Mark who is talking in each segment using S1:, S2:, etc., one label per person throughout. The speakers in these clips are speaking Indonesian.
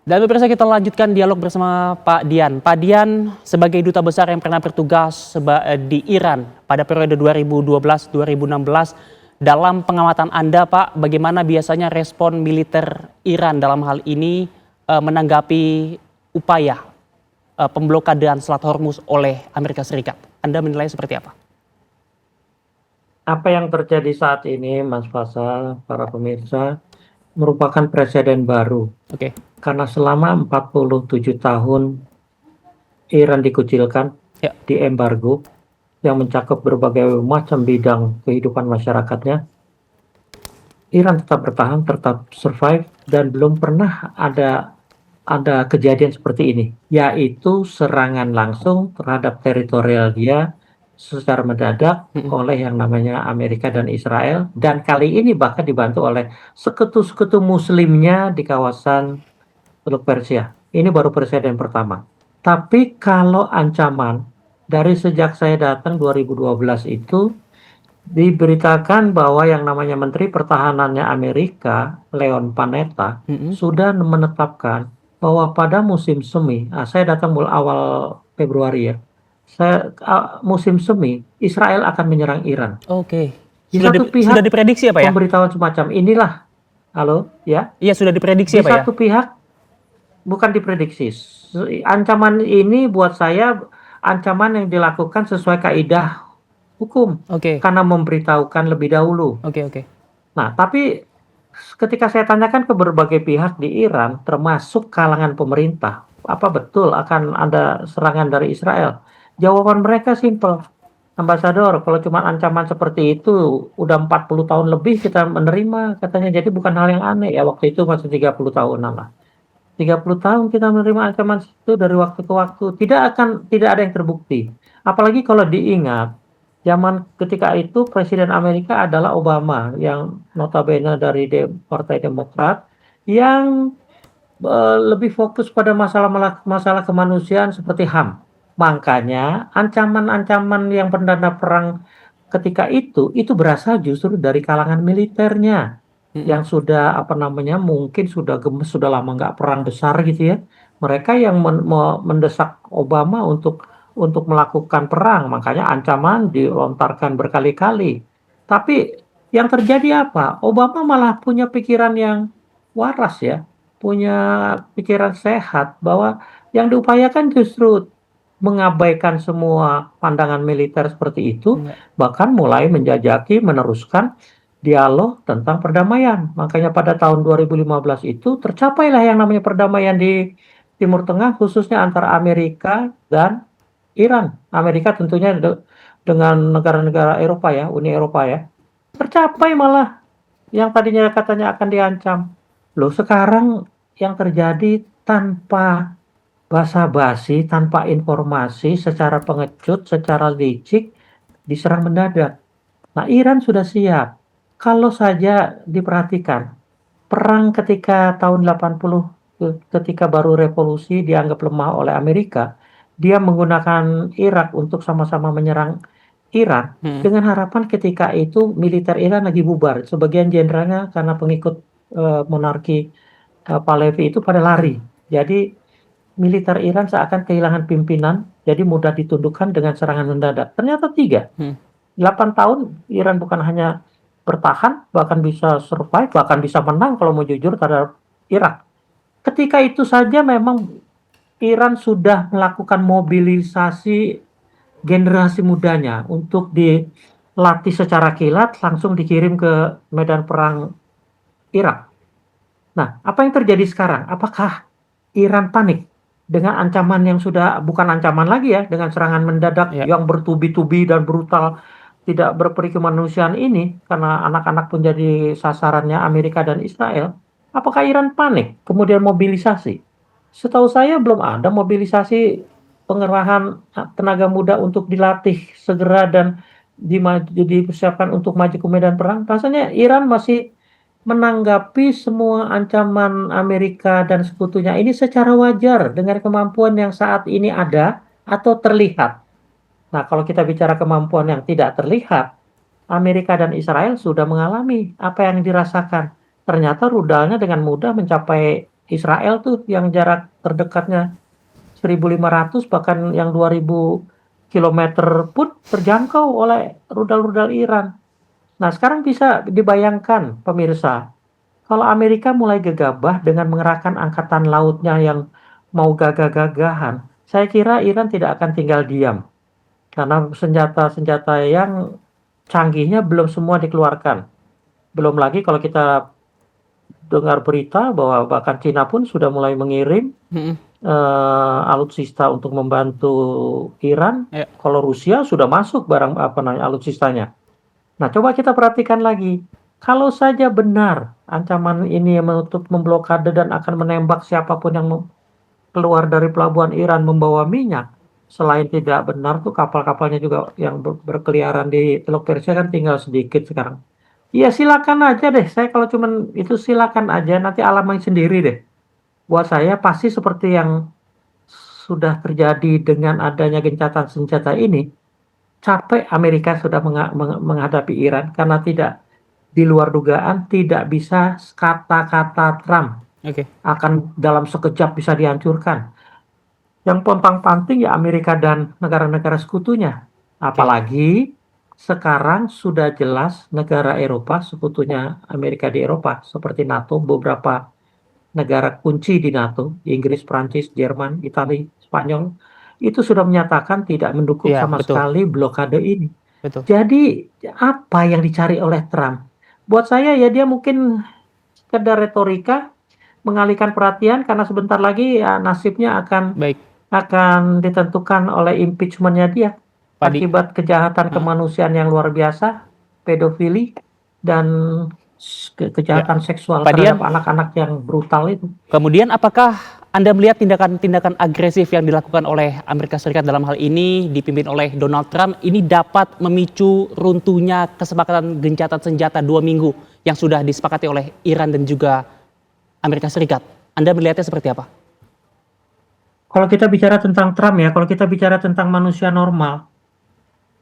S1: Dan pemirsa, kita lanjutkan dialog bersama Pak Dian. Pak Dian, sebagai duta besar yang pernah bertugas di Iran pada periode 2012-2016, dalam pengamatan Anda Pak, bagaimana biasanya respon militer Iran dalam hal ini menanggapi upaya pemblokadaan Selat Hormuz oleh Amerika Serikat? Anda menilai seperti apa?
S2: Apa yang terjadi saat ini, Mas Fasal, para pemirsa, merupakan presiden baru.
S1: Oke.
S2: Karena selama 47 tahun Iran dikucilkan,
S1: Ya.
S2: diembargo, yang mencakup berbagai macam bidang kehidupan masyarakatnya. Iran tetap bertahan, tetap survive, dan belum pernah ada kejadian seperti ini, yaitu serangan langsung terhadap teritorial dia secara mendadak oleh yang namanya Amerika dan Israel, dan kali ini bahkan dibantu oleh sekutu-sekutu muslimnya di kawasan Teluk Persia. Ini baru presiden pertama. Tapi kalau ancaman dari sejak saya datang 2012 itu diberitakan bahwa yang namanya Menteri Pertahanannya Amerika, Leon Panetta, sudah menetapkan bahwa pada musim semi, saya datang mulai awal Februari ya, musim semi, Israel akan menyerang Iran.
S1: Oke.
S2: Di
S1: Sudah,
S2: satu pihak,
S1: sudah diprediksi ya Pak ya?
S2: pemberitahuan semacam inilah, halo, ya.
S1: Iya, sudah diprediksi
S2: Di
S1: ya Pak ya?
S2: satu pihak, bukan diprediksi. Ancaman ini buat saya, ancaman yang dilakukan sesuai kaidah hukum.
S1: Oke.
S2: Karena memberitahukan lebih dahulu.
S1: Oke.
S2: Nah, tapi ketika saya tanyakan ke berbagai pihak di Iran, termasuk kalangan pemerintah, apa betul akan ada serangan dari Israel? Jawaban mereka simpel, Ambasador, kalau cuma ancaman seperti itu, udah 40 tahun lebih kita menerima, katanya. Jadi bukan hal yang aneh ya, waktu itu masih 30 tahunan lah. 30 tahun kita menerima ancaman itu dari waktu ke waktu, tidak ada yang terbukti. Apalagi kalau diingat, zaman ketika itu Presiden Amerika adalah Obama, yang notabene dari Partai Demokrat, yang lebih fokus pada masalah kemanusiaan seperti HAM. Makanya ancaman-ancaman yang bernada perang ketika itu berasal justru dari kalangan militernya, yang sudah mungkin sudah gemes, sudah lama nggak perang besar gitu ya. Mereka yang mendesak Obama untuk melakukan perang, makanya ancaman dilontarkan berkali-kali. Tapi yang terjadi apa? Obama malah punya pikiran yang waras ya, punya pikiran sehat, bahwa yang diupayakan justru mengabaikan semua pandangan militer seperti itu, bahkan mulai menjajaki meneruskan dialog tentang perdamaian. Makanya pada tahun 2015 itu tercapailah yang namanya perdamaian di Timur Tengah, khususnya antara Amerika dan Iran. Amerika tentunya dengan negara-negara Eropa ya, Uni Eropa ya. Tercapai malah yang tadinya katanya akan diancam. Loh, sekarang yang terjadi tanpa basa-basi, tanpa informasi, secara pengecut, secara licik, diserang mendadak. Nah, Iran sudah siap. Kalau saja diperhatikan, perang ketika tahun 80, ketika baru revolusi dianggap lemah oleh Amerika, dia menggunakan Irak untuk sama-sama menyerang Iran, dengan harapan ketika itu militer Iran lagi bubar. Sebagian jenderalnya karena pengikut monarki Pahlavi itu pada lari. Jadi militer Iran seakan kehilangan pimpinan, jadi mudah ditundukkan dengan serangan mendadak. Ternyata 8 tahun Iran bukan hanya bertahan, bahkan bisa survive, bahkan bisa menang kalau mau jujur terhadap Irak. Ketika itu saja memang Iran sudah melakukan mobilisasi generasi mudanya untuk dilatih secara kilat, langsung dikirim ke medan perang Irak. Nah, apa yang terjadi sekarang? Apakah Iran panik dengan ancaman yang sudah bukan ancaman lagi ya, dengan serangan mendadak yang bertubi-tubi dan brutal, tidak berperi kemanusiaan ini, karena anak-anak pun jadi sasarannya Amerika dan Israel? Apakah Iran panik kemudian mobilisasi? Setahu saya belum ada mobilisasi pengerahan tenaga muda untuk dilatih segera dan dipersiapkan untuk maju ke medan perang. Rasanya Iran masih menanggapi semua ancaman Amerika dan sekutunya ini secara wajar dengan kemampuan yang saat ini ada atau terlihat. Nah, kalau kita bicara kemampuan yang tidak terlihat, Amerika dan Israel sudah mengalami apa yang dirasakan. Ternyata rudalnya dengan mudah mencapai Israel tuh yang jarak terdekatnya 1.500 bahkan yang 2.000 kilometer pun terjangkau oleh rudal-rudal Iran. Nah, sekarang bisa dibayangkan pemirsa, kalau Amerika mulai gegabah dengan mengerahkan angkatan lautnya yang mau gagah-gagahan, saya kira Iran tidak akan tinggal diam. Karena senjata-senjata yang canggihnya belum semua dikeluarkan. Belum lagi kalau kita dengar berita bahwa bahkan Cina pun sudah mulai mengirim
S1: Mm-mm.
S2: alutsista untuk membantu Iran.
S1: Ya,
S2: Kalau Rusia sudah masuk barang apa namanya alutsistanya. Nah, coba kita perhatikan lagi. Kalau saja benar ancaman ini yang menutup memblokade dan akan menembak siapapun yang keluar dari pelabuhan Iran membawa minyak, selain tidak benar tuh kapal-kapalnya juga yang berkeliaran di Teluk Persia kan tinggal sedikit sekarang. Iya silakan aja deh, saya kalau cuman itu silakan aja, nanti alami sendiri deh. Buat saya pasti seperti yang sudah terjadi dengan adanya gencatan senjata ini, capek Amerika sudah menghadapi Iran karena tidak di luar dugaan tidak bisa kata-kata Trump
S1: oke.
S2: akan dalam sekejap bisa dihancurkan. Yang pontang-panting ya Amerika dan negara-negara sekutunya.
S1: Oke.
S2: Apalagi sekarang sudah jelas negara Eropa, sekutunya Amerika di Eropa, seperti NATO, beberapa negara kunci di NATO, Inggris, Prancis, Jerman, Italia, Spanyol, itu sudah menyatakan tidak mendukung
S1: Iya,
S2: sama
S1: betul.
S2: sekali blokade ini.
S1: Betul.
S2: Jadi apa yang dicari oleh Trump? Buat saya ya dia mungkin sekedar retorika, mengalihkan perhatian karena sebentar lagi ya nasibnya akan
S1: Baik,
S2: ditentukan oleh impeachment-nya dia
S1: Pak Di.
S2: akibat kejahatan
S1: Heeh.
S2: kemanusiaan yang luar biasa, pedofili dan
S1: Ya,
S2: kejahatan seksual
S1: Pak
S2: terhadap
S1: Dian,
S2: anak-anak yang brutal itu.
S1: kemudian apakah Anda melihat tindakan-tindakan agresif yang dilakukan oleh Amerika Serikat dalam hal ini dipimpin oleh Donald Trump ini dapat memicu runtuhnya kesepakatan gencatan senjata 2 minggu yang sudah disepakati oleh Iran dan juga Amerika Serikat? Anda melihatnya seperti apa?
S2: Kalau kita bicara tentang Trump ya, kalau kita bicara tentang manusia normal,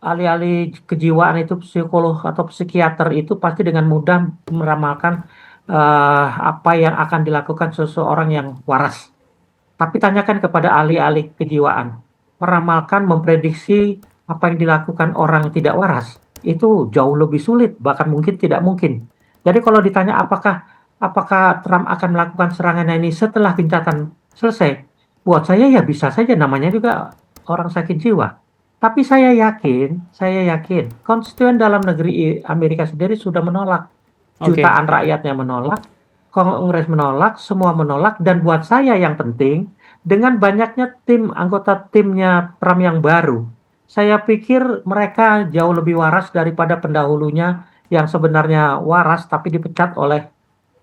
S2: alih-alih kejiwaan itu psikolog atau psikiater itu pasti dengan mudah meramalkan apa yang akan dilakukan seseorang yang waras. Tapi tanyakan kepada ahli-ahli kejiwaan, meramalkan, memprediksi apa yang dilakukan orang tidak waras itu jauh lebih sulit, bahkan mungkin tidak mungkin. Jadi kalau ditanya apakah Trump akan melakukan serangan ini setelah gencatan selesai, buat saya ya bisa saja namanya juga orang sakit jiwa. Tapi saya yakin konstituen dalam negeri Amerika sendiri sudah menolak,
S1: Oke.
S2: jutaan rakyatnya menolak, Kongres menolak, semua menolak, dan buat saya yang penting, dengan banyaknya anggota timnya Trump yang baru, saya pikir mereka jauh lebih waras daripada pendahulunya yang sebenarnya waras tapi dipecat oleh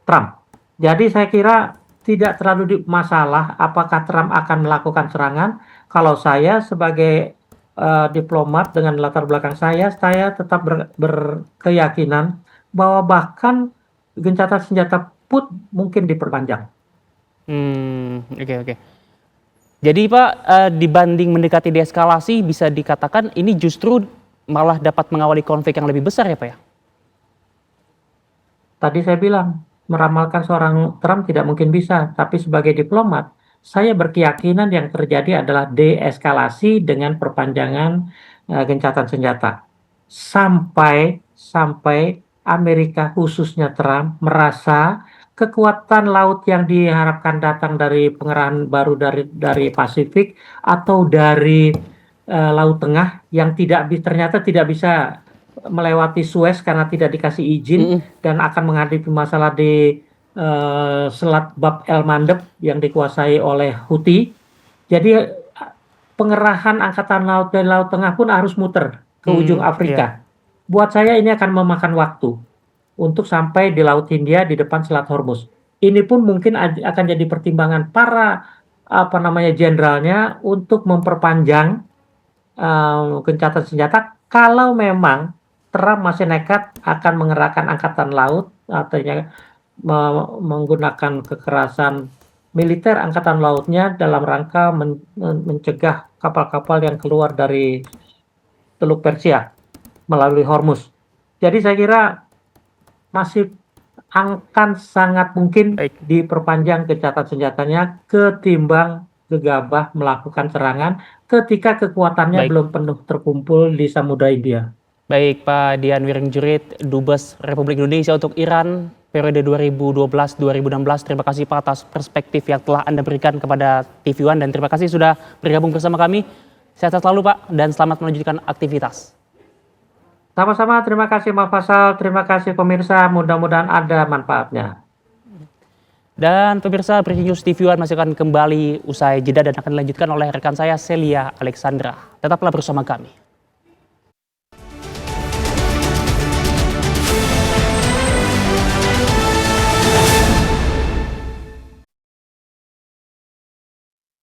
S2: Trump. Jadi saya kira tidak terlalu masalah apakah Trump akan melakukan serangan. Kalau saya sebagai diplomat dengan latar belakang saya tetap berkeyakinan bahwa bahkan gencatan senjata pun mungkin diperpanjang.
S1: Oke, oke. Jadi Pak, dibanding mendekati deeskalasi bisa dikatakan ini justru malah dapat mengawali konflik yang lebih besar ya Pak ya?
S2: Tadi saya bilang, meramalkan seorang Trump tidak mungkin bisa, tapi sebagai diplomat, saya berkeyakinan yang terjadi adalah deeskalasi dengan perpanjangan gencatan senjata. Sampai sampai Amerika khususnya Trump merasa kekuatan laut yang diharapkan datang dari pengerahan baru dari Pasifik atau dari Laut Tengah yang ternyata tidak bisa melewati Suez karena tidak dikasih izin
S1: Mhm.
S2: dan akan menghadapi masalah di Selat Bab el Mandeb yang dikuasai oleh Houthi. Jadi pengerahan angkatan laut dari Laut Tengah pun harus muter ke ujung
S1: Iya.
S2: Afrika. Buat saya ini akan memakan waktu untuk sampai di Laut Hindia di depan Selat Hormuz. Ini pun mungkin akan jadi pertimbangan para jenderalnya untuk memperpanjang gencatan senjata kalau memang Trump masih nekat akan mengerahkan angkatan laut, artinya menggunakan kekerasan militer angkatan lautnya dalam rangka mencegah kapal-kapal yang keluar dari Teluk Persia melalui Hormuz. Jadi saya kira masih akan sangat mungkin
S1: Baik.
S2: diperpanjang gencatan senjatanya ketimbang gegabah melakukan serangan ketika kekuatannya
S1: Baik.
S2: belum penuh terkumpul di Samudra India.
S1: Baik, Pak Dian Wiringjurit, Dubes Republik Indonesia untuk Iran periode 2012-2016. Terima kasih Pak atas perspektif yang telah Anda berikan kepada TV One dan terima kasih sudah bergabung bersama kami. Sehat selalu Pak dan selamat melanjutkan aktivitas.
S2: Sama-sama, terima kasih Mas Fasal, terima kasih pemirsa, mudah-mudahan ada manfaatnya.
S1: Dan pemirsa Breaking News TV One masih akan kembali usai jeda dan akan dilanjutkan oleh rekan saya Celia Alexandra. Tetaplah bersama kami.